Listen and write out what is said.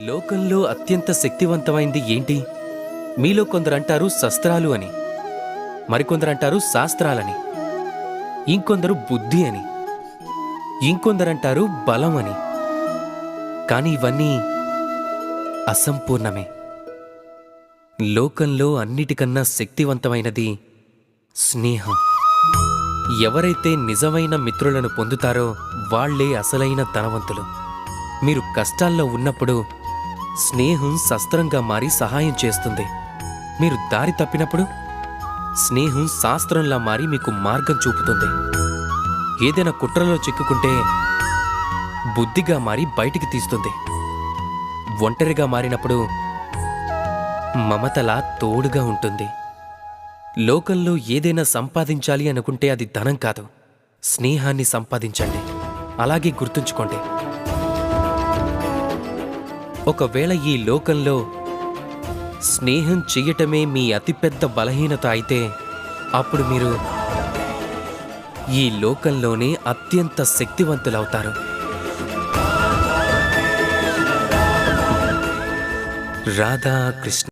లోకంలో అత్యంత శక్తివంతమైంది ఏంటి? మీలో కొందరంటారు శస్త్రాలు అని, మరికొందరంటారు శాస్త్రాలని, ఇంకొందరు బుద్ధి అని, ఇంకొందరంటారు బలం అని. కాని ఇవన్నీ అసంపూర్ణమే. లోకంలో అన్నిటికన్నా శక్తివంతమైనది స్నేహం. ఎవరైతే నిజమైన మిత్రులను పొందుతారో వాళ్లే అసలైన ధనవంతులు. మీరు కష్టాల్లో ఉన్నప్పుడు స్నేహం శస్త్రంగా మారి సహాయం చేస్తుంది. మీరు దారి తప్పినప్పుడు స్నేహం శాస్త్రంలా మారి మీకు మార్గం చూపుతుంది. ఏదైనా కుట్రలో చిక్కుకుంటే బుద్ధిగా మారి బయటికి తీస్తుంది. ఒంటరిగా మారినప్పుడు మమతలా తోడుగా ఉంటుంది. లోకంలో ఏదైనా సంపాదించాలి అనుకుంటే అది ధనం కాదు, స్నేహాన్ని సంపాదించండి. అలాగే గుర్తుంచుకోండి. ఒకవేళ ఈ లోకంలో స్నేహం చెయ్యటమే మీ అతిపెద్ద బలహీనత అయితే అప్పుడు మీరు ఈ లోకంలోనే అత్యంత శక్తివంతులవుతారు. రాధాకృష్ణ.